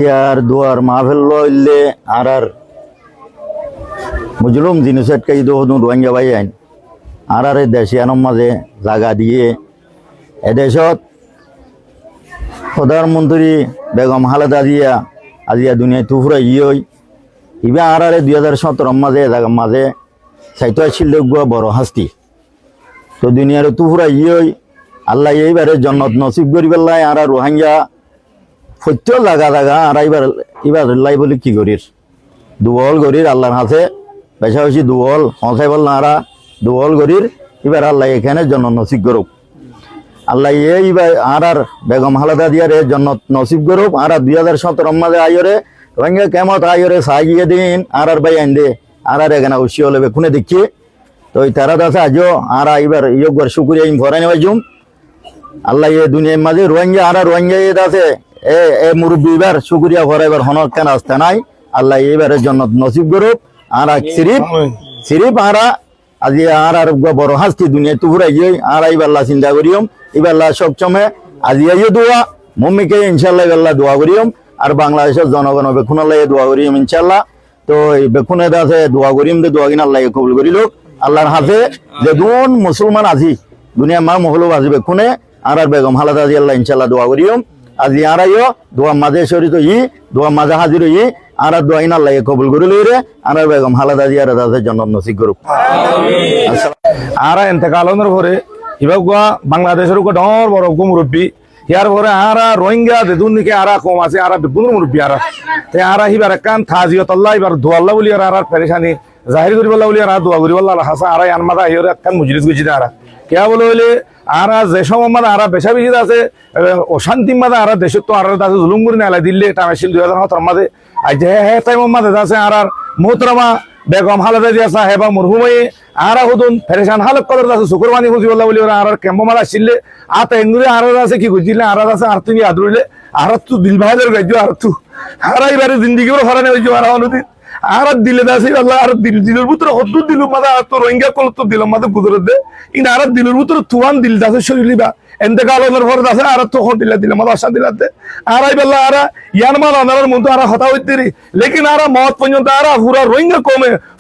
ইয়ার দুয়ার মাহফিল লইলে আর মুজলুম জিনিসের কাই দোহদু রোহিঙ্গা ভাই আইন আর দেশিয়ানোর মাঝে জাগা দিয়ে এদেশত প্রধানমন্ত্রী বেগম খালেদা জিয়া আজিয়া দুনিয়ায় তুফুরা ইয়ই ইবা আর 2017 মাঝে মাঝে সাইতো ছিল বড় হাস্তি তো দুনিয়ার তুফুরা ইয়ই আল্লাহ এইবারে জন্নত নসিব করি পেলাই আর রোহিঙ্গা সত্য জাগা জাগা আর এবার লাই বলি কি করির দুবল গরির আল্লাহর হাতে বেশা বেশি দুবল হসাই বল না আরা দুবল গরির এবার আল্লাহ এখানে জন্য নসিব করুক আল্লাহ এইবার আর বেগম খালেদা দিয়ারে জন্নত নসিব করুক আর 2017 মাঝে আইরে রোহিঙ্গা কেমত আইরে সাইয়ে দিন আর ভাই আইন দে আর এখানে উসি হলে বেকুনে দেখি তো ওই তারা দাসে আজও আর এবার ইয়োগর শুকুরিয়া ইম ভরাই নেবাইজুম আল্লাহ এ দুনিয়ার মাঝে রোহিঙ্গা আর রোহিঙ্গা এ আছে এ মুরব্বী এবার শুকুরিয়া ভরাইবার হনর কেন আসতে নাই আল্লাহ এবারে জন্নত নসিব করুক আর সিরিপ আরা আজি আর বড় হাস্তি দুনিয়া তুফুরাই গিয়ে আর এইবার চিন্তা করিম এবার সবসময় আজি আইও দোয়া মম্মিকে ইনশাল্লাহ এবার দোয়া করিম আর বাংলাদেশের জনগণ বেকুনাল্লাহ দোয়া করিম ইনশাল্লাহ তো এই বেকুনে আছে দোয়া করিম তো দোয়া কিনা আল্লাহ কবুল করিল আল্লাহর হাতে যে দুন মুসলমান আজি দুনিয়া মা মহলব আজি বেকুনে আর বেগম খালেদা জি আল্লাহ ইনশাল্লাহ দোয়া করিম আজি আর আইও দোয়া মাঝে শরীর ই দোয়া মাঝে হাজির ই আর দোয়া ইন আল্লাহ কবুল করিল রে আর বেগম খালেদা জি আর দাসের জন্য নসিব করুক আর এতেকালের পরে এবার বাংলাদেশের ডর বড় মুরব্বী ইয়ার পরে আরা রোহিঙ্গা দেদুন দিকে আরা কম আছে আরা বিপুল মুরব্বী আরা হিবার একান থাজিয়ত আল্লাহ এবার দোয়াল্লাহ বলি আর পেরেশানি জাহির করি বল্লাহ বলি আর দোয়া করি বল্লাহ হাসা আর আনমাদা হিয়ার একান মুজলিস গেছি আরা কেয়া বলে হইলে আর যে সময় মাদা আর বেশা বেশি আছে অশান্তি মাদা আর দেশের তো আর আছে জুলুম করে নেলা দিল্লি টামেছিল 2017 মাঝে আজ হে টাইম মাঝে আছে আর মোহতরমা বেগম খালেদা জিয়া সাহেবা মরহুমাই আরা হুদুন ফেরেশান হালত কদর আছে শুকুরবানি হুজিবুল্লাহ বলি আর কেম্প মারা ছিলে আত এঙ্গুরে আর আছে কি গুজিলে আর আছে আর তুমি আদরুলে আর তু দিল ভাইদের গাইজো আর তু হারাই বারে জিন্দেগি ওর হরানে হইজো আর অনুদিন আর দিলে দাসি আল্লাহ আর দিলের ভিতর হদ্দুর দিল মাদা তো রোহিঙ্গা কল তো দিল মাদা গুজরত দে ইন আর দিলের ভিতর তুয়ান দিল দাসে শরীলিবা এতেকালের পর দাসে আর তো হটিলা দিল মাদা আশা দিলাতে আর আইবাল্লা আর ইয়ান মাল আনার মতো আর হতা হইতেরি লেকিন আর মত পর্যন্ত আর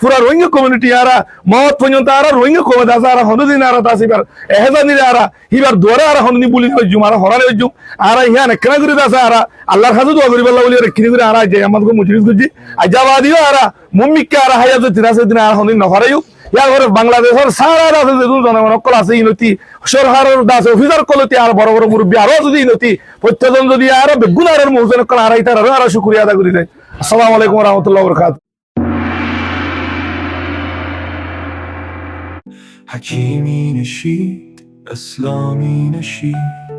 পুরা রোহিঙ্গা কমিউনিটি আর মত পর্যন্ত আর রোহিঙ্গা কমে দাসে আর হনুদিন আর দাসিবার এহেজানি আর হিবার দোরে আর হনুনি বলি হইজুম আর হরানে হইজুম আর ইয়ান কেন করে দাসে আর আল্লাহর কাছে দোয়া করি বল্লা বলি কিনি করে আর যে আমাদের মুজরিস গুজি আজাবাদিও আর মুম্মিকে আর হায়াত তিরাসে দিন আর হনুনি নফারাইও ইয়ার ঘরে বাংলাদেশের সারা আছে যে জনগণ অকল আছে ইনতি সরকারের দাস অফিসার কলতি আর বড় বড় মুরব্বী আরো যদি ইনতি প্রত্যেকজন যদি আর বেগুনারের মৌজন কল আর আইতার আর শুকরিয়া আদা করি দেয় আসসালামু আলাইকুম ওয়া রাহমাতুল্লাহি ওয়া বারাকাতুহু حكيمي نشيد أسلامي نشيد